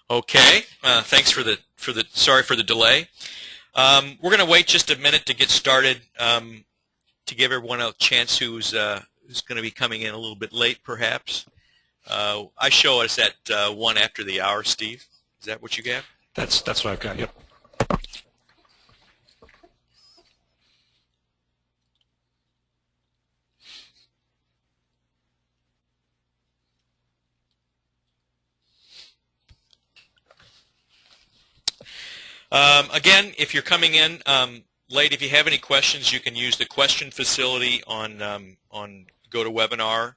Okay, thanks sorry for the delay. We're going to wait just a minute to get started to give everyone a chance who's going to be coming in a little bit late, perhaps. I show us at 1 after the hour. Steve, is that what you got? That's what I've got. Yep. Again, if you're coming in late, if you have any questions, you can use the question facility on GoToWebinar.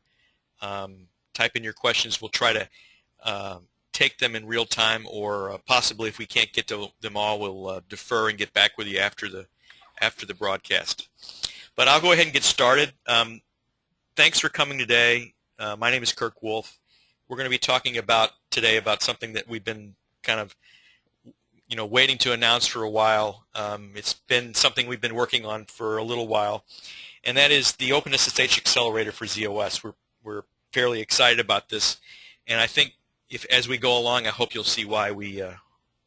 Type in your questions. We'll try to take them in real time, or possibly if we can't get to them all, we'll defer and get back with you after the broadcast. But I'll go ahead and get started. Thanks for coming today. My name is Kirk Wolf. We're going to be talking today about something that we've been kind of waiting to announce for a while. It's been something we've been working on for a little while, and that is the OpenSSH Accelerator for ZOS. We're fairly excited about this, and I think as we go along, I hope you'll see why we are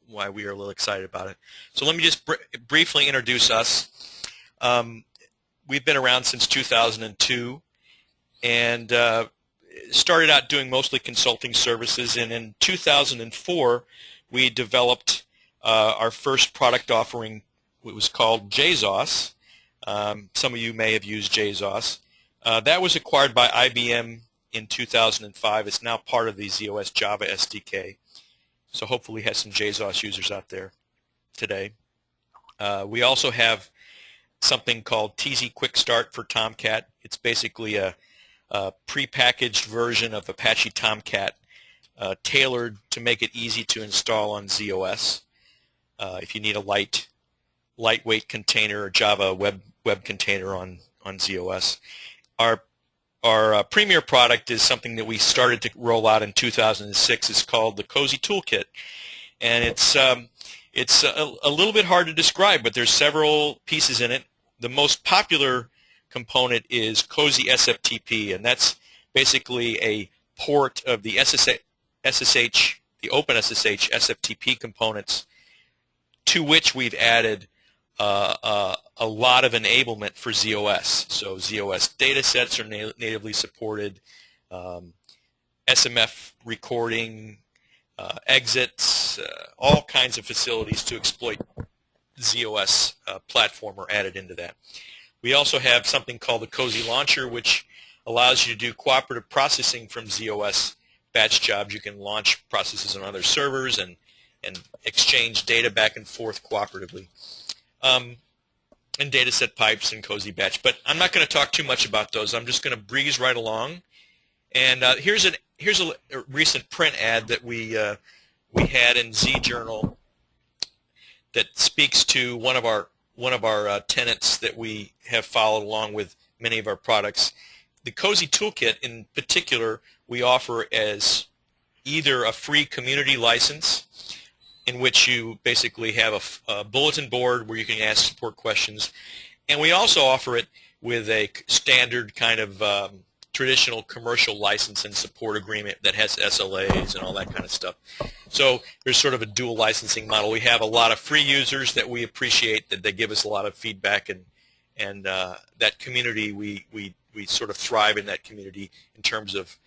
a little excited about it. So let me just briefly introduce us. We've been around since 2002, and started out doing mostly consulting services, and in 2004 we developed our first product offering. It was called JZOS. Some of you may have used JZOS. That was acquired by IBM in 2005. It's now part of the ZOS Java SDK. So hopefully has some JZOS users out there today. We also have something called TZ Quick Start for Tomcat. It's basically a prepackaged version of Apache Tomcat, tailored to make it easy to install on ZOS. If you need a lightweight container or Java web container on ZOS. Our premier product is something that we started to roll out in 2006. It's called the Cozy Toolkit, and it's a little bit hard to describe, but there's several pieces in it. The most popular component is Cozy SFTP, and that's basically a port of the OpenSSH SFTP components, to which we've added a lot of enablement for ZOS. So ZOS datasets are natively supported, SMF recording, exits, all kinds of facilities to exploit ZOS platform are added into that. We also have something called the Cozy Launcher, which allows you to do cooperative processing from ZOS batch jobs. You can launch processes on other servers and exchange data back and forth cooperatively. And dataset pipes and Cozy Batch. But I'm not going to talk too much about those. I'm just going to breeze right along. And here's a recent print ad that we had in Z Journal that speaks to one of our tenets that we have followed along with many of our products. The Cozy Toolkit in particular we offer as either a free community license, in which you basically have a bulletin board where you can ask support questions, and we also offer it with a standard kind of traditional commercial license and support agreement that has SLAs and all that kind of stuff. So there's sort of a dual licensing model. We have a lot of free users that we appreciate, that they give us a lot of feedback, and that community, we sort of thrive in that community in terms of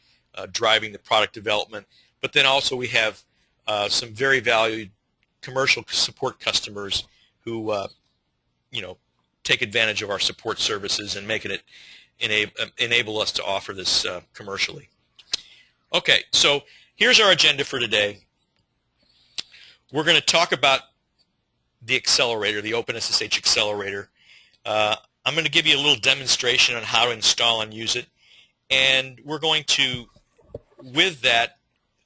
driving the product development. But then also we have some very valued commercial support customers who, take advantage of our support services and making it enable us to offer this commercially. Okay, so here's our agenda for today. We're going to talk about the accelerator, the OpenSSH Accelerator. I'm going to give you a little demonstration on how to install and use it, and we're going to, with that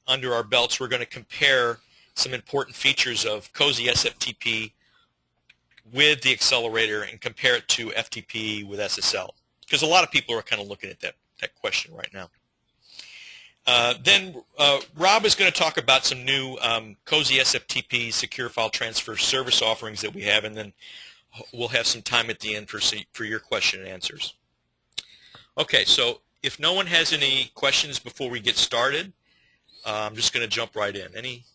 under our belts, we're going to compare some important features of Cozy SFTP with the accelerator and compare it to FTP with SSL, because a lot of people are kind of looking at that question right now. Then Rob is going to talk about some new Cozy SFTP secure file transfer service offerings that we have, and then we'll have some time at the end for your question and answers. Okay, so if no one has any questions before we get started, I'm just going to jump right in. Any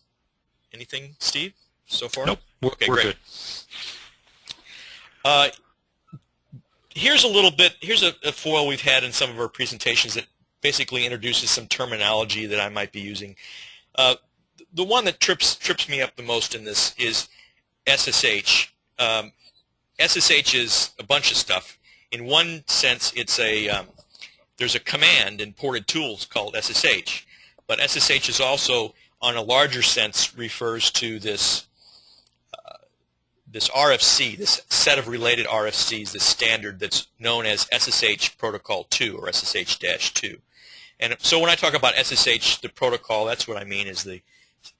Anything, Steve, so far? Nope. Okay, we're great. Good. Here's a foil we've had in some of our presentations that basically introduces some terminology that I might be using. The one that trips me up the most in this is SSH. SSH is a bunch of stuff. In one sense, it's there's a command in Ported Tools called SSH, but SSH is also, on a larger sense, refers to this RFC, this set of related RFCs, this standard that's known as SSH Protocol 2 or SSH-2. And so when I talk about SSH, the protocol, that's what I mean is the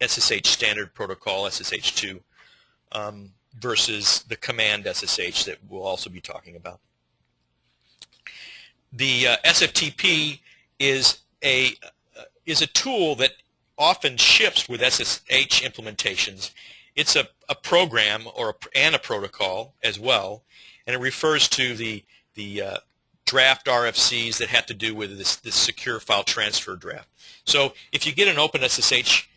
SSH standard protocol, SSH-2, versus the command SSH that we'll also be talking about. The SFTP is a tool that often ships with SSH implementations. It's a program and a protocol as well, and it refers to the draft RFCs that have to do with this secure file transfer draft. So if you get an OpenSSH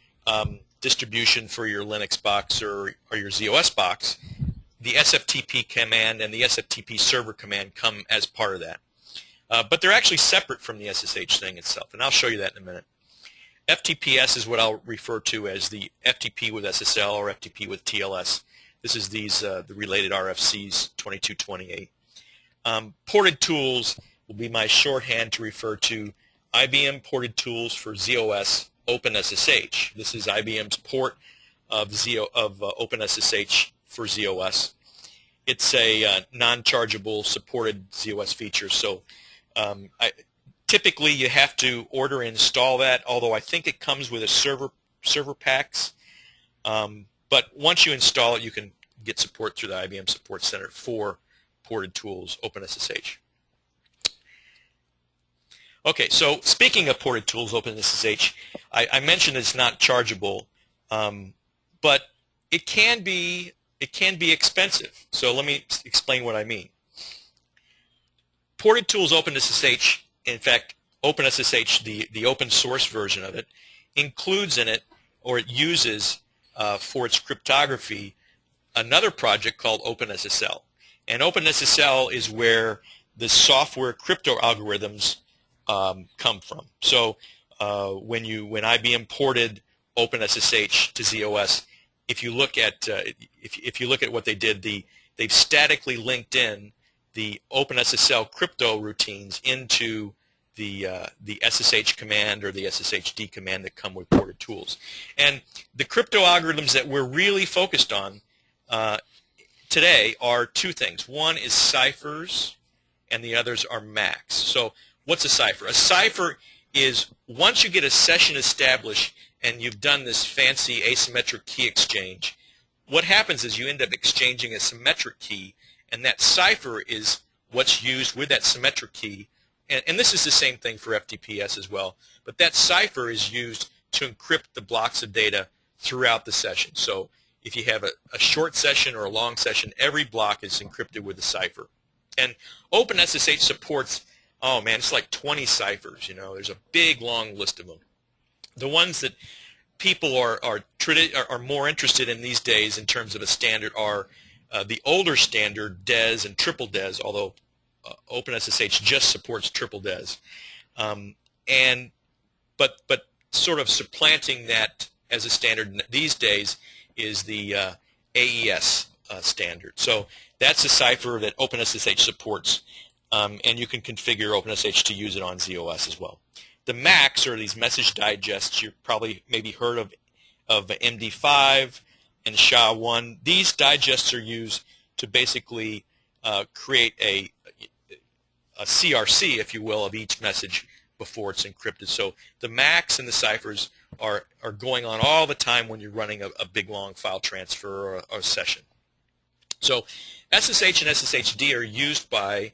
distribution for your Linux box or your ZOS box, the SFTP command and the SFTP server command come as part of that. But they're actually separate from the SSH thing itself, and I'll show you that in a minute. FTPS is what I'll refer to as the FTP with SSL or FTP with TLS. This is the related RFCs 2228. Ported Tools will be my shorthand to refer to IBM Ported Tools for ZOS OpenSSH. This is IBM's port of OpenSSH for ZOS. It's a non-chargeable supported ZOS feature, so typically you have to order and install that, although I think it comes with a server packs. But once you install it, you can get support through the IBM Support Center for Ported Tools OpenSSH. Okay, so speaking of Ported Tools OpenSSH, I mentioned it's not chargeable, but it can be expensive. So let me explain what I mean. Ported Tools OpenSSH, in fact, OpenSSH, the open source version of it, includes in it, or it uses for its cryptography, another project called OpenSSL. And OpenSSL is where the software crypto algorithms come from. So when IBM ported OpenSSH to ZOS, if you look at what they did, they've statically linked in the OpenSSL crypto routines into the SSH command or the SSHD command that come with Ported Tools. And the crypto algorithms that we're really focused on today are two things. One is ciphers, and the others are MACs. So what's a cipher? A cipher is once you get a session established and you've done this fancy asymmetric key exchange, what happens is you end up exchanging a symmetric key, and that cipher is what's used with that symmetric key. And this is the same thing for FTPS as well. But that cipher is used to encrypt the blocks of data throughout the session. So if you have a short session or a long session, every block is encrypted with a cipher. And OpenSSH supports, oh man, it's like 20 ciphers. You know, there's a big long list of them. The ones that people are more interested in these days in terms of a standard are the older standard DES and triple DES, although OpenSSH just supports triple DES. But sort of supplanting that as a standard these days is the AES standard. So that's a cipher that OpenSSH supports, and you can configure OpenSSH to use it on ZOS as well. The MACs are these message digests. You've probably maybe heard of MD5 and SHA-1. These digests are used to basically create a CRC, if you will, of each message before it's encrypted. So the MACs and the ciphers are going on all the time when you're running a big long file transfer or a session. So SSH and SSHD are used by,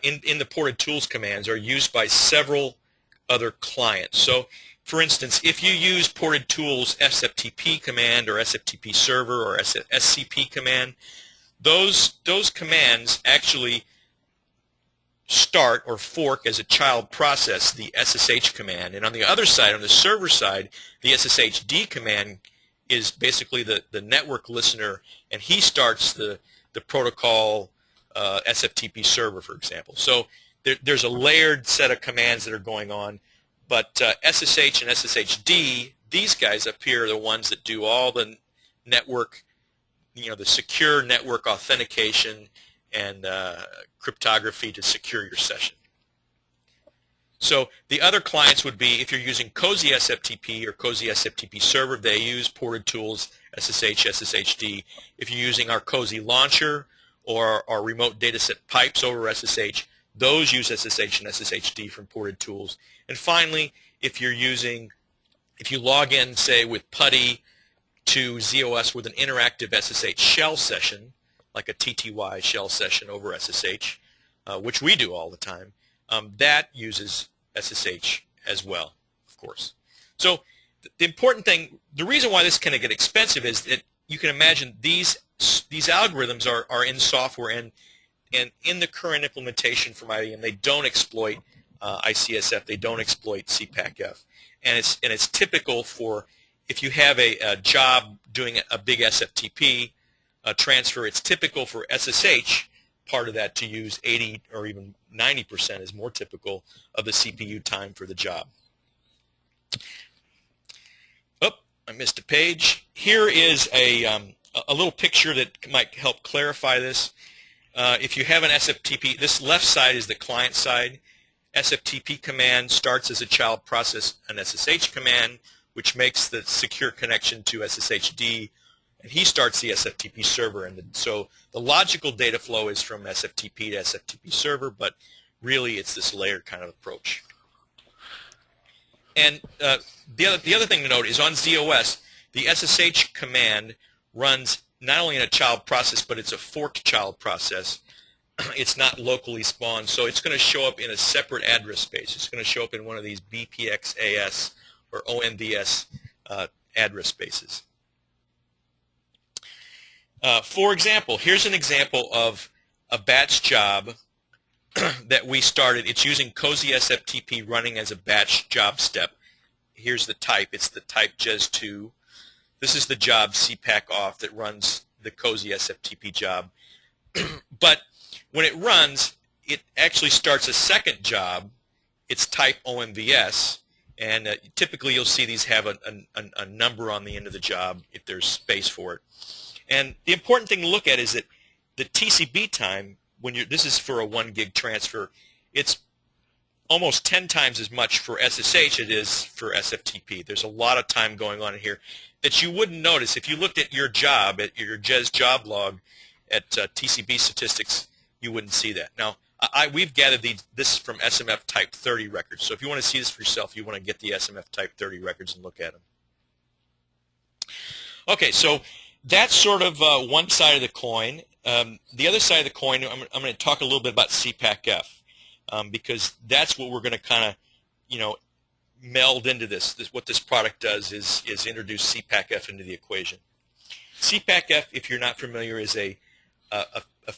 in the Ported Tools commands, are used by several other clients. So for instance, if you use Ported Tools SFTP command or SFTP server or SCP command, those commands actually start or fork as a child process the SSH command. And on the other side, on the server side, the SSHD command is basically the network listener, and he starts the protocol SFTP server, for example. So there's a layered set of commands that are going on, but SSH and SSHD, these guys up here are the ones that do all the network, the secure network authentication and cryptography to secure your session. So the other clients would be, if you're using Cozy SFTP or Cozy SFTP server, they use Ported Tools SSH, SSHD. If you're using our Cozy launcher or our remote dataset pipes over SSH, those use SSH and SSHD from Ported Tools. And finally, if you log in, say, with PuTTY to ZOS with an interactive SSH shell session, like a TTY shell session over SSH, which we do all the time, that uses SSH as well, of course. So the important thing, the reason why this can get expensive is that you can imagine these algorithms are in software, and in the current implementation from IBM, they don't exploit ICSF, they don't exploit CPACF, and it's typical for, if you have a job doing a big SFTP transfer, it's typical for SSH part of that to use 80 or even 90% is more typical of the CPU time for the job. Oh, I missed a page. Here is a little picture that might help clarify this. If you have an SFTP, this left side is the client side. SFTP command starts as a child process, an SSH command, which makes the secure connection to SSHD, and he starts the SFTP server. And so the logical data flow is from SFTP to SFTP server, but really it's this layered kind of approach. And the other thing to note is on ZOS, the SSH command runs not only in a child process, but it's a forked child process. It's not locally spawned, so it's going to show up in a separate address space. It's going to show up in one of these BPXAS or ONVS address spaces. For example, here's an example of a batch job that we started. It's using Cozy SFTP running as a batch job step. Here's the type. It's the type JES2. This is the job CPAC off that runs the Cozy SFTP job. But when it runs, it actually starts a second job. It's type OMVS, and typically you'll see these have a number on the end of the job if there's space for it. And the important thing to look at is that the TCB time, this is for a 1 gig transfer, it's almost 10 times as much for SSH it is for SFTP. There's a lot of time going on in here that you wouldn't notice if you looked at your job, at your JES job log at TCB statistics. You wouldn't see that. Now, we've gathered this from SMF type 30 records. So if you want to see this for yourself, you want to get the SMF type 30 records and look at them. Okay, so that's sort of one side of the coin. The other side of the coin, I'm going to talk a little bit about CPACF because that's what we're going to kind of, meld into this. What this product does is introduce CPACF into the equation. CPACF, if you're not familiar, is a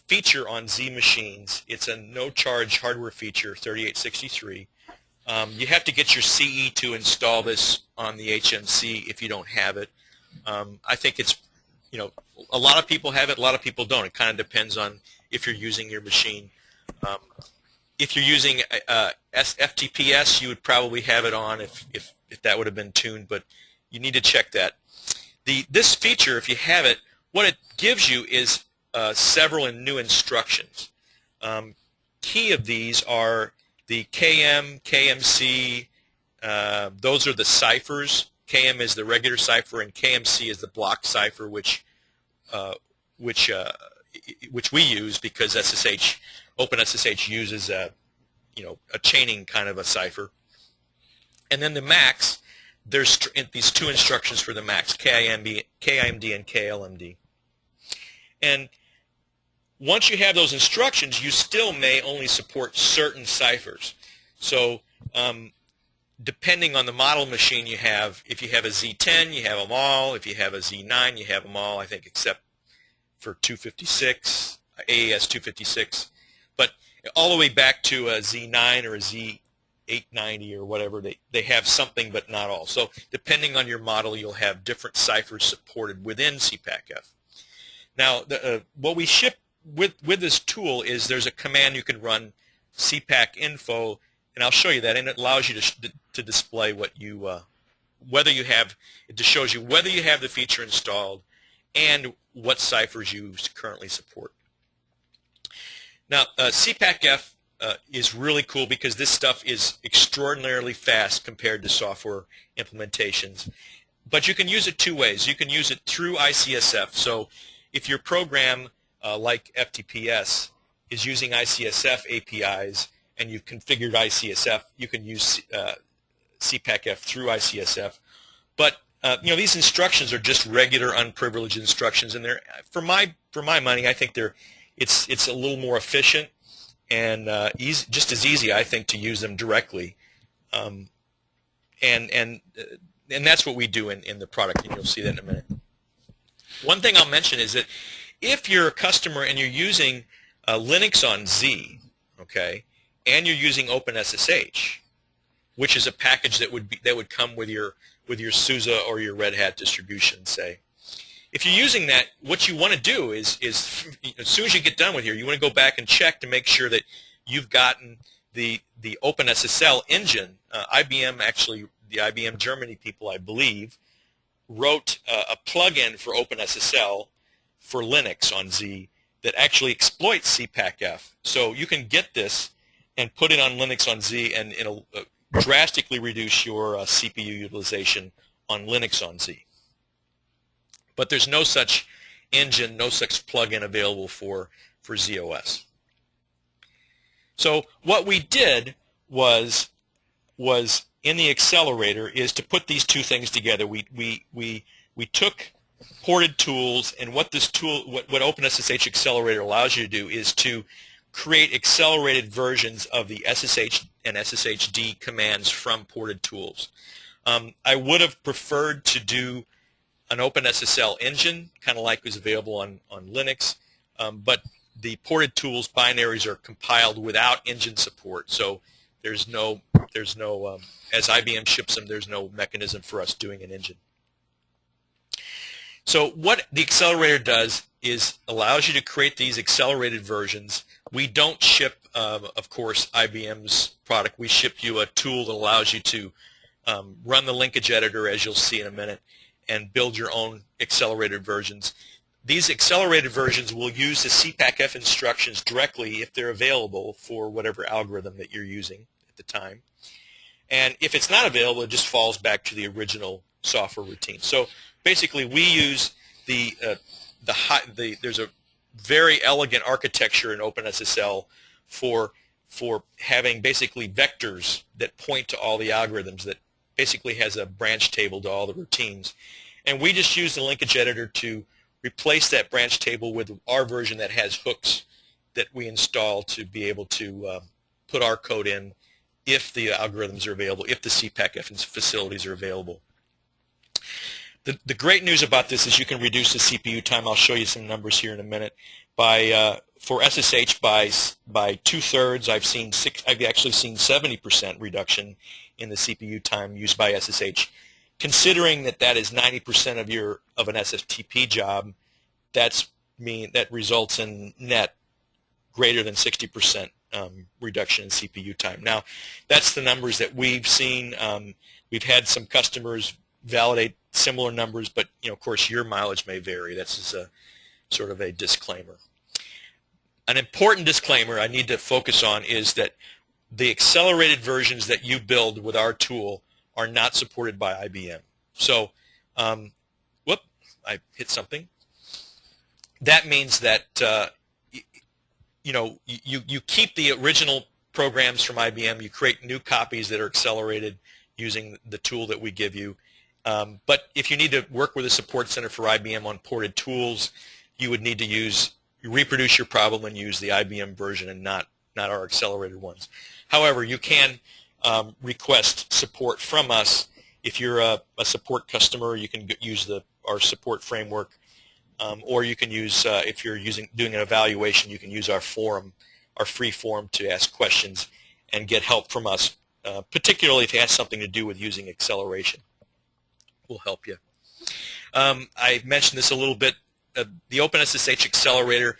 feature on Z machines. It's a no-charge hardware feature, 3863. You have to get your CE to install this on the HMC if you don't have it. I think it's, a lot of people have it, a lot of people don't. It kind of depends on if you're using your machine. If you're using FTPS, you would probably have it on if that would have been tuned, but you need to check that. This feature, if you have it, what it gives you is several new instructions. Key of these are the KM, KMC, those are the ciphers. KM is the regular cipher, and KMC is the block cipher, which we use because OpenSSH uses a chaining kind of a cipher. And then the MACs, there's these two instructions for the MACs, KIMD and KLMD. And once you have those instructions, you still may only support certain ciphers. So depending on the model machine you have, if you have a Z10, you have them all. If you have a Z9, you have them all, I think, except for 256, AES 256. But all the way back to a Z9 or a Z8 890 or whatever, they have something but not all. So depending on your model, you'll have different ciphers supported within CPACF. Now, what we ship with this tool is there's a command you can run, CPAC info, and I'll show you that, and it allows you to display what you whether you have, it just shows you whether you have the feature installed and what ciphers you currently support. Now, CPACF is really cool because this stuff is extraordinarily fast compared to software implementations. But you can use it two ways. You can use it through ICSF. So if your program, like FTPS, is using ICSF APIs and you've configured ICSF, you can use CPACF through ICSF. But these instructions are just regular unprivileged instructions, and they're for my money, I think it's a little more efficient and just as easy, I think, to use them directly. And that's what we do in the product, and you'll see that in a minute. One thing I'll mention is that if you're a customer and you're using Linux on Z, okay, and you're using OpenSSH, which is a package that would come with your SUSE or your Red Hat distribution, say. If you're using that, what you want to do is as soon as you get done with here, you want to go back and check to make sure that you've gotten the OpenSSL engine. IBM, actually, the IBM Germany people, I believe, wrote a plugin for OpenSSL for Linux on Z that actually exploits CPACF. So you can get this and put it on Linux on Z, and it'll drastically reduce your CPU utilization on Linux on Z. But there's no such engine, no such plugin available for ZOS. So what we did was in the accelerator is to put these two things together. We took Ported Tools, and what this tool, what OpenSSH Accelerator allows you to do is to create accelerated versions of the SSH and SSHD commands from Ported Tools. I would have preferred to do an OpenSSL engine, kind of like was available on Linux, but the Ported Tools binaries are compiled without engine support, so there's no as IBM ships them, there's no mechanism for us doing an engine. So what the accelerator does is allows you to create these accelerated versions. We don't ship, of course, IBM's product. We ship you a tool that allows you to run the linkage editor, as you'll see in a minute, and build your own accelerated versions. These accelerated versions will use the CPACF instructions directly if they're available for whatever algorithm that you're using at the time. And if it's not available, it just falls back to the original software routine. So basically, we use there's a very elegant architecture in OpenSSL for having basically vectors that point to all the algorithms, that basically has a branch table to all the routines. And we just use the linkage editor to replace that branch table with our version that has hooks that we install to be able to put our code in if the algorithms are available, if the CPACF facilities are available. The great news about this is you can reduce the CPU time. I'll show you some numbers here in a minute. For SSH by 2/3, I've actually seen 70% reduction in the CPU time used by SSH. Considering that is 90% of an SFTP job, that results in net greater than 60% reduction in CPU time. Now, that's the numbers that we've seen. We've had some customers validate similar numbers, but of course, your mileage may vary. That's just a sort of a disclaimer. An important disclaimer I need to focus on is that the accelerated versions that you build with our tool are not supported by IBM. So, whoop, I hit something. That means that you keep the original programs from IBM. You create new copies that are accelerated using the tool that we give you. But if you need to work with a support center for IBM on Ported Tools, you would need to reproduce your problem and use the IBM version and not our accelerated ones. However, you can request support from us. If you're a support customer, you can use our support framework, or you can use, if you're doing an evaluation, you can use our forum, our free forum, to ask questions and get help from us particularly if it has something to do with using acceleration. Will help you. I mentioned this a little bit. The OpenSSH Accelerator,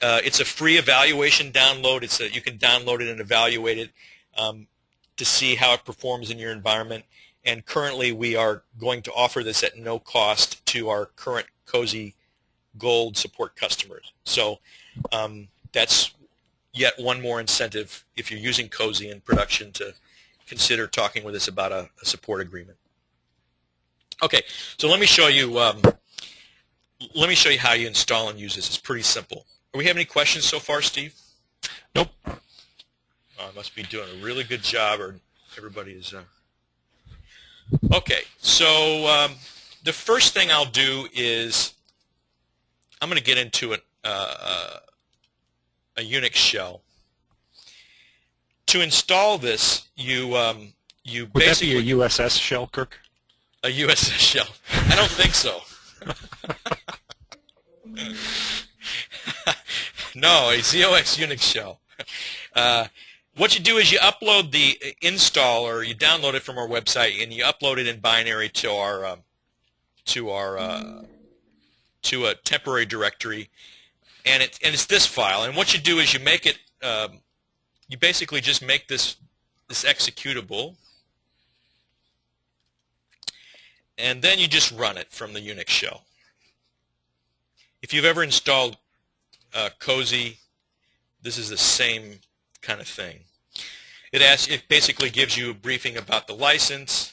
it's a free evaluation download. You can download it and evaluate it to see how it performs in your environment. And currently we are going to offer this at no cost to our current Cozy Gold support customers. So that's yet one more incentive if you're using Cozy in production to consider talking with us about a support agreement. Okay, so let me show you how you install and use this. It's pretty simple. Do we have any questions so far, Steve? Nope. I must be doing a really good job, or everybody is. Okay, so the first thing I'll do is I'm going to get into a Unix shell. To install this, you Would basically that be a USS shell, Kirk? a USS shell. I don't think so. No, a ZOX Unix shell. What you do is you upload the install, or you download it from our website, and you upload it in binary to a temporary directory, and it's this file. And what you do is you make it. You basically just make this executable, and then you just run it from the Unix shell. If you've ever installed Cozy, this is the same kind of thing. It basically gives you a briefing about the license.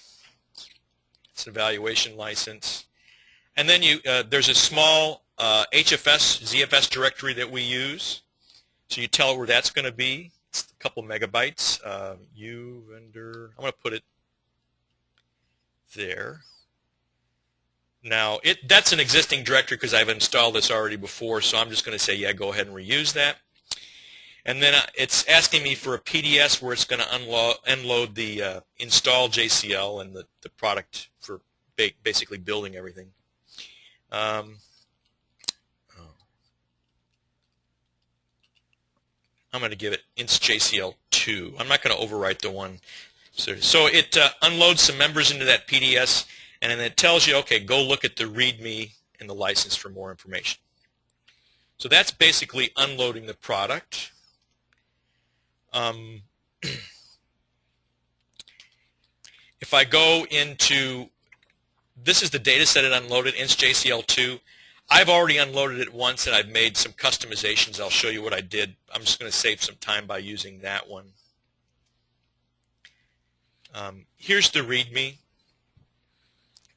It's an evaluation license. And then there's a small HFS, ZFS directory that we use. So you tell it where that's going to be. It's a couple megabytes. Vendor, I'm going to put it there. Now, that's an existing directory because I've installed this already before, so I'm just going to say, yeah, go ahead and reuse that. And then it's asking me for a PDS where it's going to unload the install JCL and the product for basically building everything. I'm going to give it instjcl2. I'm not going to overwrite the one. So it unloads some members into that PDS, and then it tells you, okay, go look at the README and the license for more information. So that's basically unloading the product. If I go into, this is the data set it unloaded, instjcl2. I've already unloaded it once, and I've made some customizations. I'll show you what I did. I'm just going to save some time by using that one. Here's the README.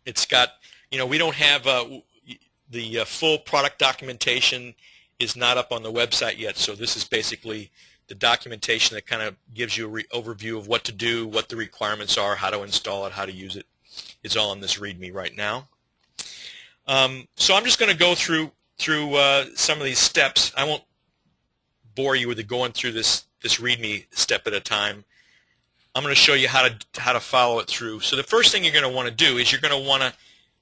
It's got, we don't have the full product documentation is not up on the website yet, so this is basically the documentation that kind of gives you an overview of what to do, what the requirements are, how to install it, how to use it. It's all in this README right now. So I'm just going to go through some of these steps. I won't bore you with going through this README step at a time. I'm going to show you how to follow it through. So the first thing you're going to want to do is you're going to want to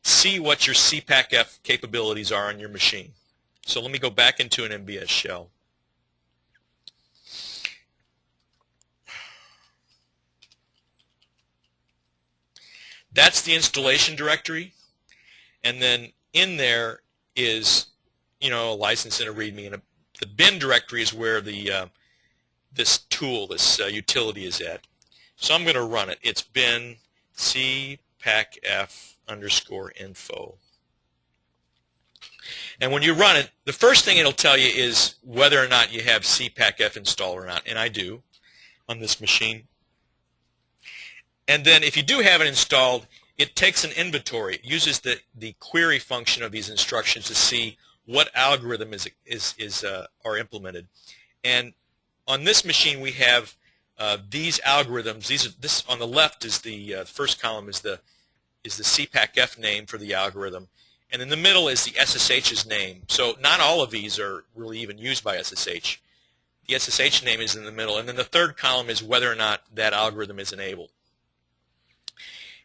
see what your CPACF capabilities are on your machine. So let me go back into an MBS shell. That's the installation directory, and then in there is, a license and a README, and the bin directory is where the this tool, this utility is at. So I'm going to run it. It's bin cpacf_info. And when you run it, the first thing it'll tell you is whether or not you have cpacf installed or not, and I do on this machine. And then if you do have it installed, it takes an inventory. It uses the query function of these instructions to see what algorithm are implemented. And on this machine we have these algorithms. This on the left is the first column is the cpacf name for the algorithm, and in the middle is the SSH's name. So not all of these are really even used by SSH. The SSH name is in the middle, and then the third column is whether or not that algorithm is enabled.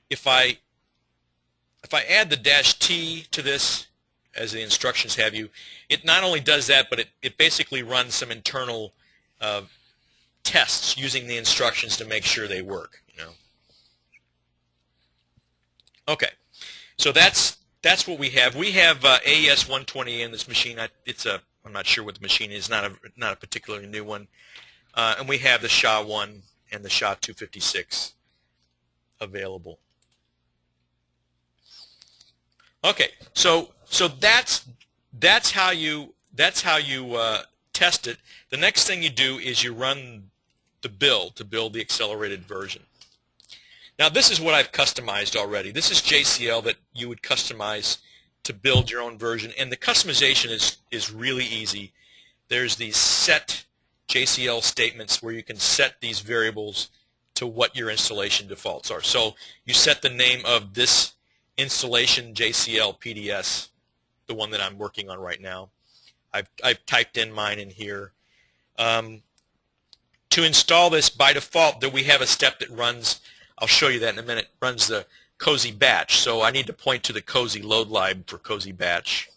If I add the -t to this, as the instructions have you, it not only does that, but it basically runs some internal tests using the instructions to make sure they work. Okay, so that's what we have. We have AES 120 in this machine. I'm not sure what the machine is. Not a particularly new one. And we have the SHA-1 and the SHA-256 available. Okay, so that's how you test it. The next thing you do is you run the build to build the accelerated version. Now this is what I've customized already. This is JCL that you would customize to build your own version, and the customization is really easy. There's these set JCL statements where you can set these variables to what your installation defaults are. So you set the name of this installation JCL PDS, the one that I'm working on right now. I've typed in mine in here. To install this, by default, that we have a step that runs, I'll show you that in a minute, runs the cozy batch. So I need to point to the cozy load lib for cozy batch.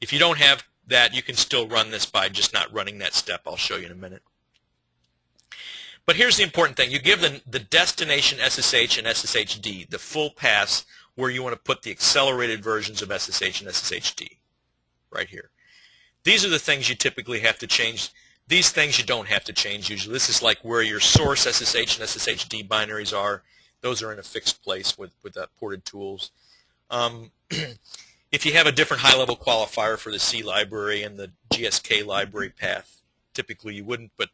If you don't have that, you can still run this by just not running that step. I'll show you in a minute. But here's the important thing. You give the destination SSH and SSHD the full pass where you want to put the accelerated versions of SSH and SSHD right here. These are the things you typically have to change. These things you don't have to change usually. This is like where your source SSH and SSHD binaries are. Those are in a fixed place with Ported Tools. If you have a different high-level qualifier for the C library and the GSK library path, typically you wouldn't, but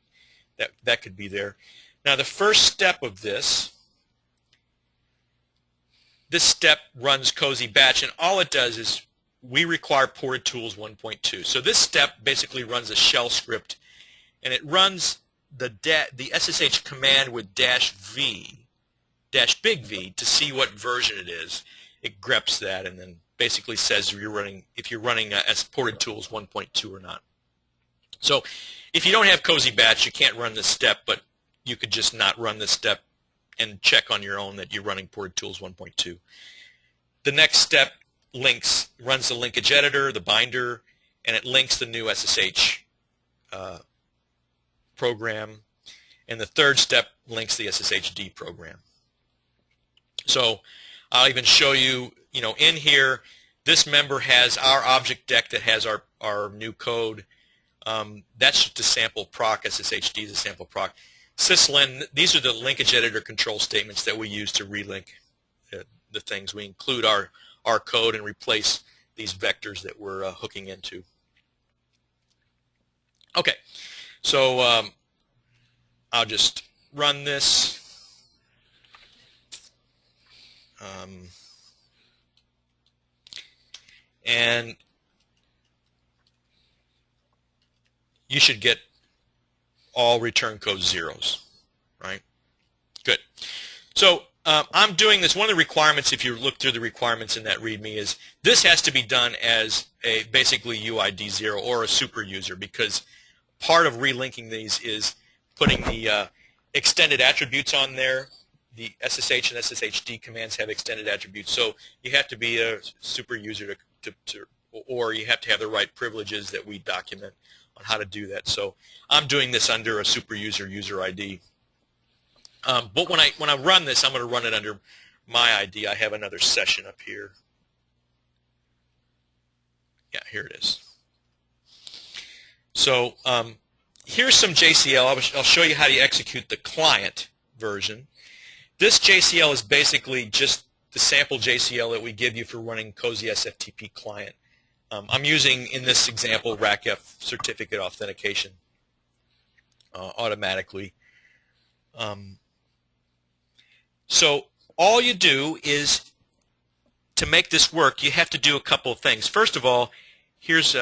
that could be there. Now the first step of this step runs cozy batch, and all it does is we require Ported Tools 1.2. So this step basically runs a shell script, and it runs the SSH command with -v, -big V, to see what version it is. It greps that and then basically says if you're running Ported Tools 1.2 or not. So if you don't have cozy batch, you can't run this step, but you could just not run this step and check on your own that you're running Ported Tools 1.2. The next step runs the linkage editor, the binder, and it links the new SSH program. And the third step links the SSHD program. So I'll even show you, in here, this member has our object deck that has our new code. That's just a sample proc. SSHD is a sample proc. Syslin, these are the linkage editor control statements that we use to relink the things. We include our code and replace these vectors that we're hooking into. Okay, so I'll just run this. And you should get all return code zeros, right? Good. So I'm doing this. One of the requirements, if you look through the requirements in that README, is this has to be done as a basically UID 0 or a super user, because part of relinking these is putting the extended attributes on there. The SSH and SSHD commands have extended attributes, so you have to be a super user or you have to have the right privileges that we document on how to do that. So I'm doing this under a super user ID. But when I run this, I'm going to run it under my ID. I have another session up here. Yeah, here it is. So here's some JCL. I'll show you how you execute the client version. This JCL is basically just the sample JCL that we give you for running cozy SFTP client. I'm using, in this example, RACF certificate authentication automatically. So all you do is, to make this work, you have to do a couple of things. First of all, here's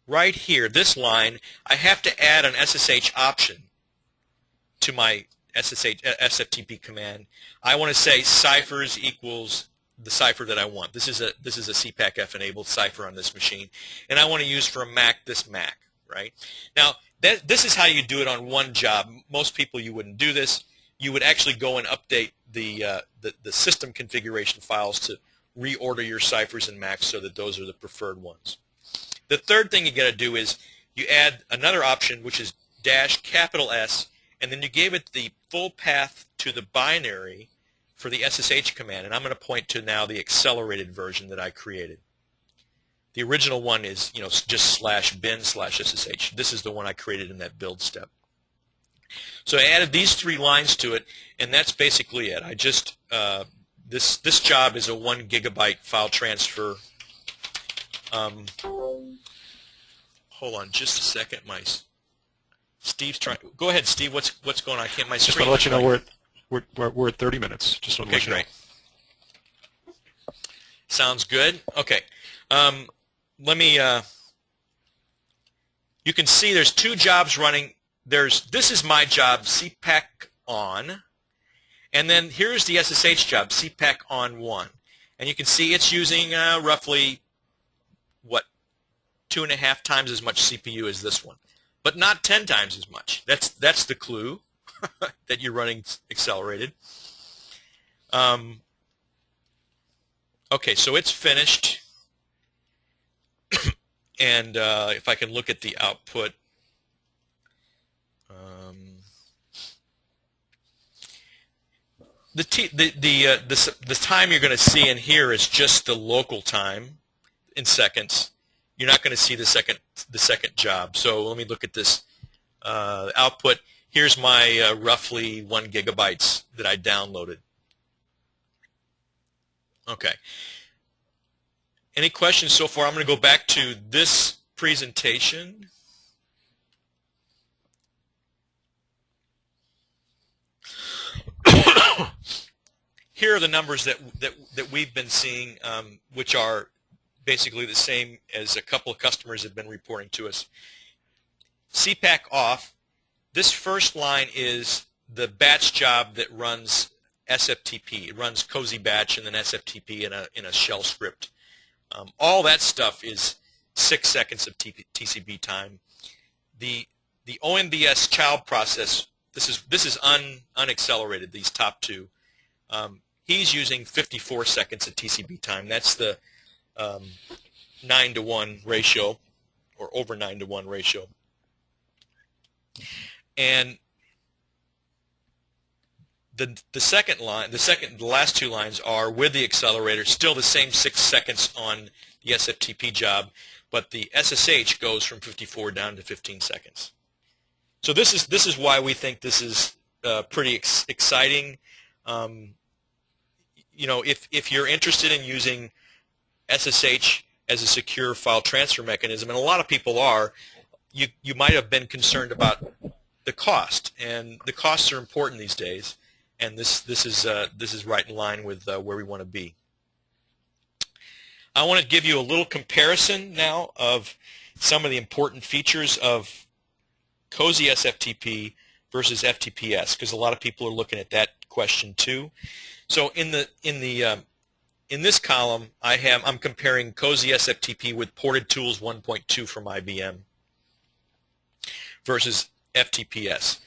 right here, this line, I have to add an SSH option to my SFTP command. I want to say ciphers equals the cipher that I want. This is a CPACF enabled cipher on this machine, and I want to use for a Mac this Mac, right? Now this is how you do it on one job. Most people, you wouldn't do this. You would actually go and update the system configuration files to reorder your ciphers in Macs so that those are the preferred ones. The third thing you got to do is you add another option, which is dash capital S, and then you gave it the full path to the binary for the SSH command. And I'm going to point to now the accelerated version that I created. The original one is, just /bin/SSH. This is the one I created in that build step. So I added these 3 lines to it, and that's basically it. I just this job is a 1 gigabyte file transfer. Hold on just a second, Steve's trying. Go ahead, Steve. What's going on? I can't. My Just screen. want to let you know we're at 30 minutes. Just want to Okay, let you know. great. Sounds good. Okay. Let me. You can see there's 2 jobs running. This is my job, CPAC on, and then here's the SSH job, CPAC on 1, and you can see it's using roughly 2.5 times as much CPU as this one, but not 10 times as much. That's the clue that you're running accelerated. Okay, so it's finished, and if I can look at the output. The time you're going to see in here is just the local time in seconds. You're not going to see the second job. So let me look at this output. Here's my roughly 1 gigabytes that I downloaded. Okay. Any questions so far? I'm going to go back to this presentation. Here are the numbers that we've been seeing, which are basically the same as a couple of customers have been reporting to us. CPAC off. This first line is the batch job that runs SFTP. It runs cozy batch and then SFTP in a shell script. All that stuff is 6 seconds of TCB time. The OMBS child process. This is unaccelerated. These top 2. He's using 54 seconds of TCB time. That's the 9-to-1 ratio, or over 9-to-1 ratio. And the second line, the last 2 lines are with the accelerator, still the same 6 seconds on the SFTP job, but the SSH goes from 54 down to 15 seconds. So this is why we think this is pretty exciting. If you're interested in using SSH as a secure file transfer mechanism, and a lot of people are, you might have been concerned about the cost, and the costs are important these days, and this is right in line with where we want to be. I want to give you a little comparison now of some of the important features of cozy SFTP versus FTPS, because a lot of people are looking at that question too. So in this column, I'm comparing cozy SFTP with Ported Tools 1.2 from IBM versus FTPS.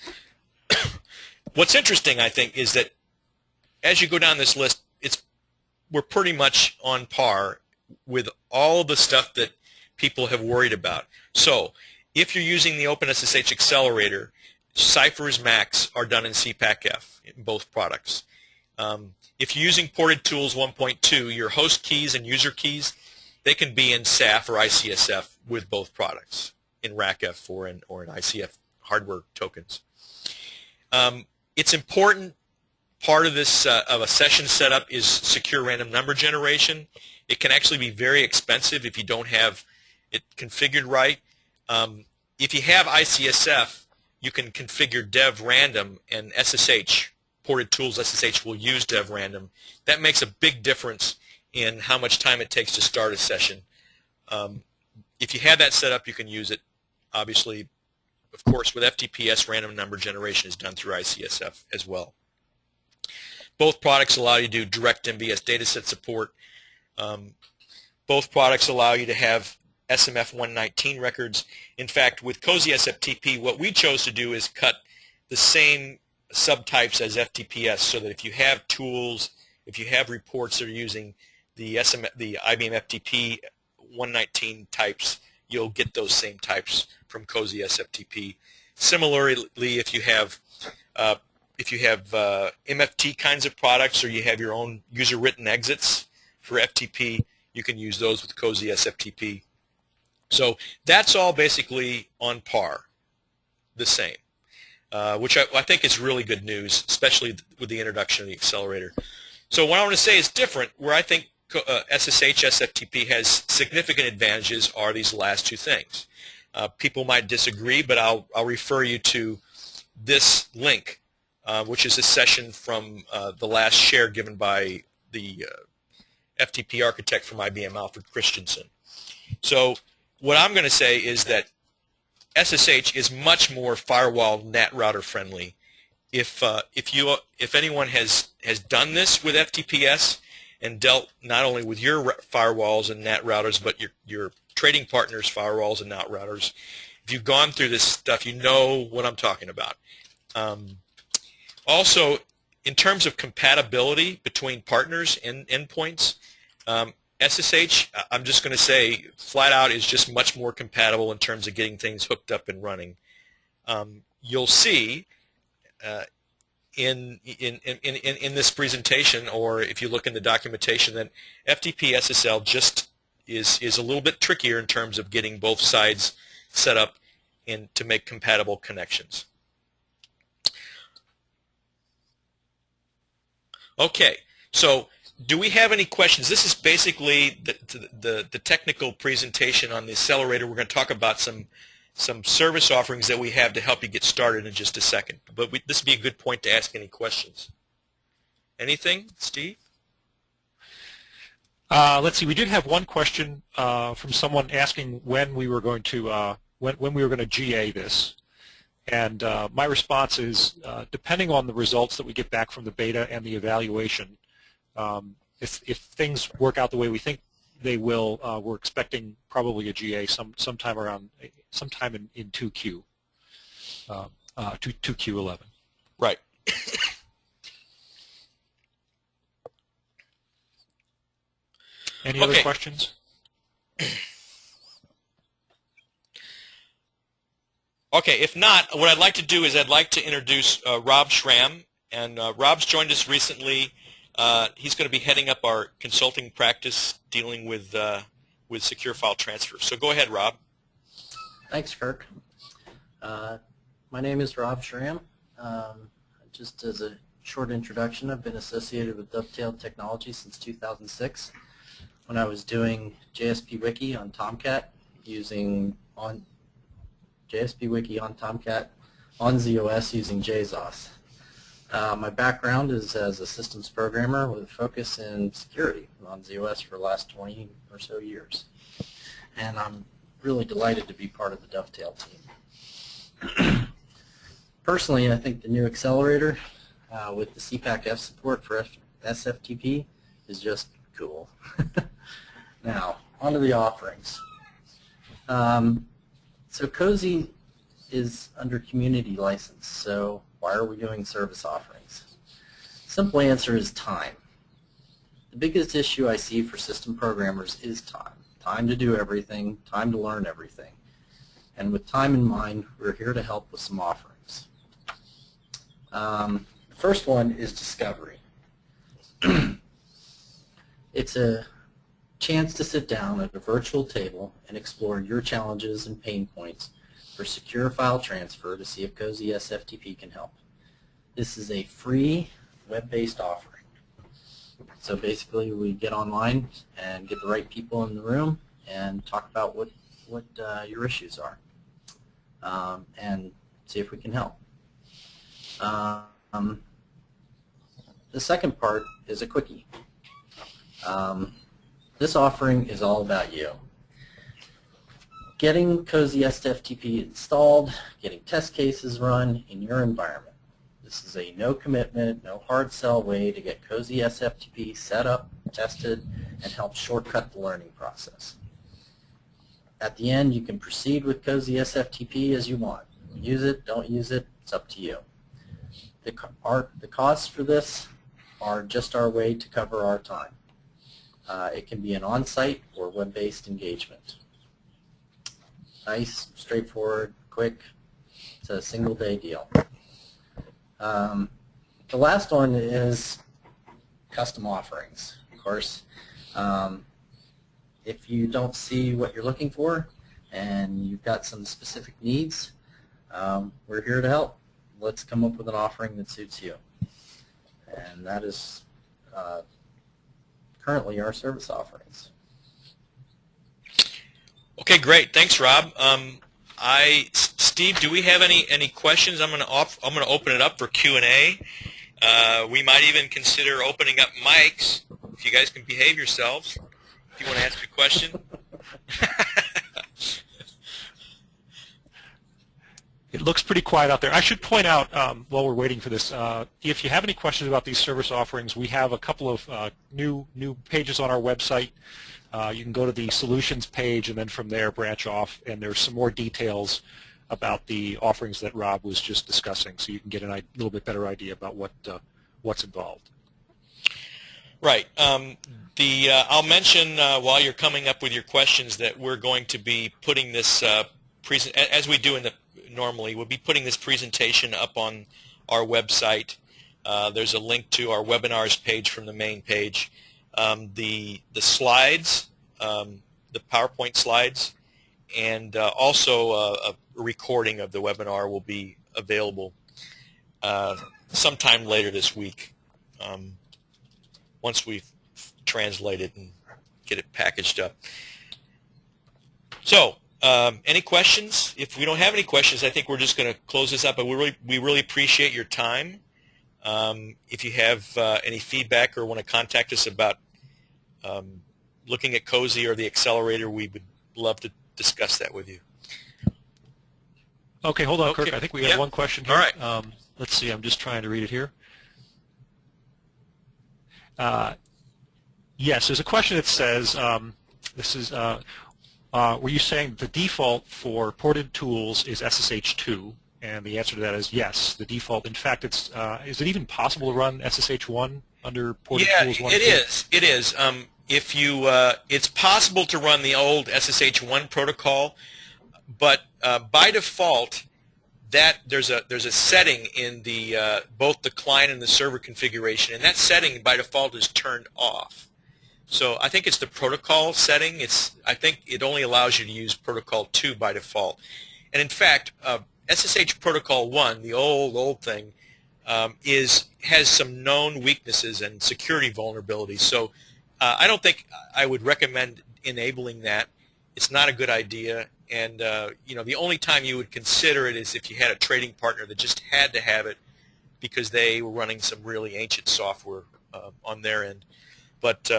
What's interesting, I think, is that as you go down this list, we're pretty much on par with all the stuff that people have worried about. So if you're using the OpenSSH Accelerator, ciphers max are done in CPAC-F in both products. If you're using Ported Tools 1.2, your host keys and user keys, they can be in SAF or ICSF with both products, in RACF or in ICF hardware tokens. It's important. Part of this of a session setup is secure random number generation. It can actually be very expensive if you don't have it configured right. If you have ICSF, you can configure dev random, and SSH, Ported Tools SSH, will use dev random. That makes a big difference in how much time it takes to start a session. If you have that set up, you can use it. Obviously, of course, with FTPS, random number generation is done through ICSF as well. Both products allow you to do direct MBS dataset support. Both products allow you to have SMF 119 records. In fact, with cozy SFTP, what we chose to do is cut the same subtypes as FTPS, so that if you have tools, if you have reports that are using the IBM FTP 119 types, you'll get those same types from cozy SFTP. Similarly, if you have MFT kinds of products, or you have your own user-written exits for FTP, you can use those with Cozy SFTP. So that's all basically on par, the same, which I think is really good news, especially with the introduction of the accelerator. So what I want to say is different, where I think SSH SFTP has significant advantages, are these last two things. People might disagree, but I'll refer you to this link, which is a session from the last share given by the FTP architect from IBM, Alfred Christensen. So what I'm going to say is that SSH is much more firewall NAT router friendly. If anyone has done this with FTPS and dealt not only with your firewalls and NAT routers, but your trading partners' firewalls and NAT routers, if you've gone through this stuff, you know what I'm talking about. Also, in terms of compatibility between partners and endpoints, SSH, I'm just going to say, flat out, is just much more compatible in terms of getting things hooked up and running. You'll see in this presentation, or if you look in the documentation, that FTP SSL just is a little bit trickier in terms of getting both sides set up and to make compatible connections. Okay, so do we have any questions? This is basically the technical presentation on the accelerator. We're going to talk about some service offerings that we have to help you get started in just a second. But this would be a good point to ask any questions. Anything, Steve? Let's see. We did have one question from someone asking when we were going to when we were going to GA this, and my response is depending on the results that we get back from the beta and the evaluation. If things work out the way we think they will, we're expecting probably a GA sometime in 2Q, 2Q11. Right. Any other questions? Okay, if not, what I'd like to do is I'd like to introduce Rob Schramm, and Rob's joined us recently. He's going to be heading up our consulting practice dealing with secure file transfer. So go ahead, Rob. Thanks, Kirk. My name is Rob Schramm. Just as a short introduction, I've been associated with Dovetail Technology since 2006 when I was doing JSP Wiki on Tomcat JSP Wiki on Tomcat on ZOS using JZOS. My background is as a systems programmer with a focus in security on ZOS for the last 20 or so years. And I'm really delighted to be part of the Dovetail team. Personally, I think the new accelerator with the CPAC-F support for SFTP is just cool. Now, on to the offerings. So Cozy is under community license, so why are we doing service offerings? Simple answer is time. The biggest issue I see for system programmers is time. Time to do everything, time to learn everything. And with time in mind, we're here to help with some offerings. The first one is discovery. It's a chance to sit down at a virtual table and explore your challenges and pain points for secure file transfer to see if Cozy SFTP can help. This is a free web-based offering. So basically we get online and get the right people in the room and talk about what your issues are and see if we can help. The second part is a quickie. This offering is all about you. Getting Cozy SFTP installed, getting test cases run in your environment. This is a no commitment, no hard sell way to get Cozy SFTP set up, tested, and help shortcut the learning process. At the end, you can proceed with Cozy SFTP as you want. Use it, don't use it, it's up to you. The costs for this are just our way to cover our time. It can be an on-site or web-based engagement. Nice, straightforward, quick, It's a single-day deal. The last one is custom offerings. Of course, if you don't see what you're looking for and you've got some specific needs, we're here to help. Let's come up with an offering that suits you. And that is currently our service offerings. Okay, great. Thanks, Rob. Steve, do we have any questions? I'm going to open it up for Q&A. We might even consider opening up mics if you guys can behave yourselves. If you want to ask a question. It looks pretty quiet out there. I should point out while we're waiting for this, if you have any questions about these service offerings, we have a couple of new pages on our website. You can go to the solutions page and then from there branch off, and there's some more details about the offerings that Rob was just discussing, so you can get a little bit better idea about what's involved. Right. I'll mention while you're coming up with your questions that we're going to be putting this as we do normally, we'll be putting this presentation up on our website. There's a link to our webinars page from the main page. The slides, the PowerPoint slides, and also a recording of the webinar will be available sometime later this week once we've translated and get it packaged up. So, any questions? If we don't have any questions, I think we're just going to close this up. But we really appreciate your time. If you have any feedback or want to contact us about looking at Cozy or the Accelerator, we would love to discuss that with you. Okay, hold on, Okay. Kirk. I think we have one question here. All right. Let's see. I'm just trying to read it here. Yes, there's a question that says, were you saying the default for ported tools is SSH2? And the answer to that is yes, the default. In fact, is it even possible to run SSH1 under ported tools 1? Yeah, it is. It's possible to run the old SSH1 protocol, but by default, there's a setting in the both the client and the server configuration, and that setting by default is turned off. So I think it's the protocol setting. I think it only allows you to use protocol 2 by default. And in fact, SSH protocol 1, the old thing, has some known weaknesses and security vulnerabilities. So I don't think I would recommend enabling that. It's not a good idea. And the only time you would consider it is if you had a trading partner that just had to have it because they were running some really ancient software on their end. But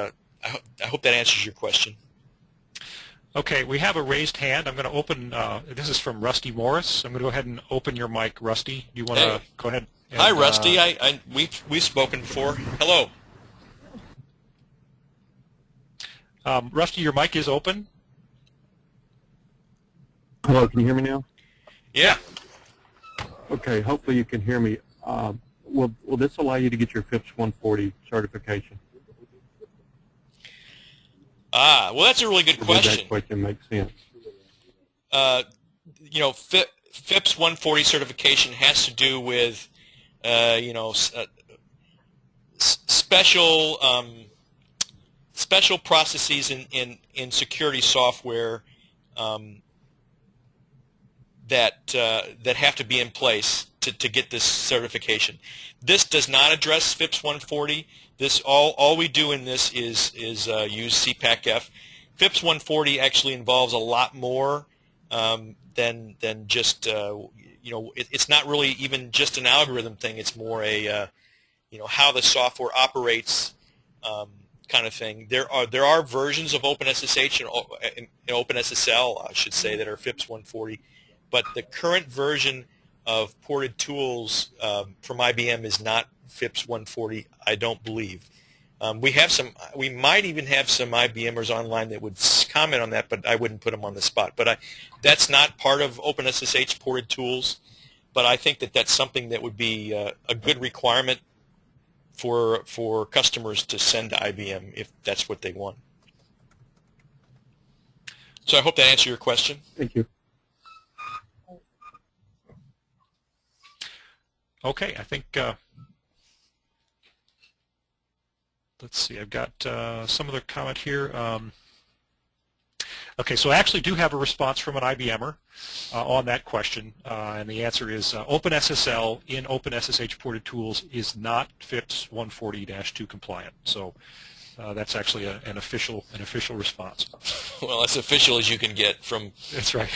I hope that answers your question. Okay, we have a raised hand. I'm going to open, this is from Rusty Morris. I'm going to go ahead and open your mic, Rusty. Do you want to go ahead? And, hi, Rusty. We've spoken before. Hello. Rusty, your mic is open. Hello, can you hear me now? Yeah. Okay, hopefully you can hear me. Will this allow you to get your FIPS 140 certification? Well, that's a really good question. That question makes sense. FIPS 140 certification has to do with, special processes in security software that have to be in place to get this certification. This does not address FIPS 140. All we do in this is use CPACF. FIPS 140 actually involves a lot more than just it's not really even just an algorithm thing. It's more a how the software operates kind of thing. There are versions of OpenSSH and OpenSSL, I should say, that are FIPS 140, but the current version of Ported Tools from IBM is not FIPS 140, I don't believe. We might even have some IBMers online that would comment on that, but I wouldn't put them on the spot. But that's not part of OpenSSH Ported Tools, but I think that's something that would be a good requirement for customers to send to IBM if that's what they want. So I hope that answered your question. Thank you. Okay, I think, let's see, I've got some other comment here. Okay, so I actually do have a response from an IBMer on that question, and the answer is OpenSSL in OpenSSH Ported Tools is not FIPS 140-2 compliant. So that's actually an official response. Well, as official as you can get from. That's right.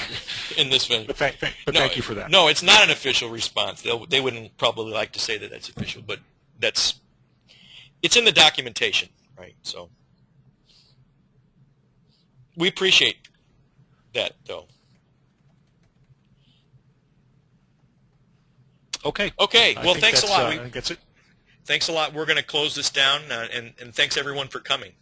In this venue. But thank you for that. No, it's not an official response. They wouldn't probably like to say that that's official, but it's in the documentation, right? So we appreciate that, though. Okay. Okay. Well, thanks a lot. I think that's it. Thanks a lot. We're going to close this down, and thanks everyone for coming.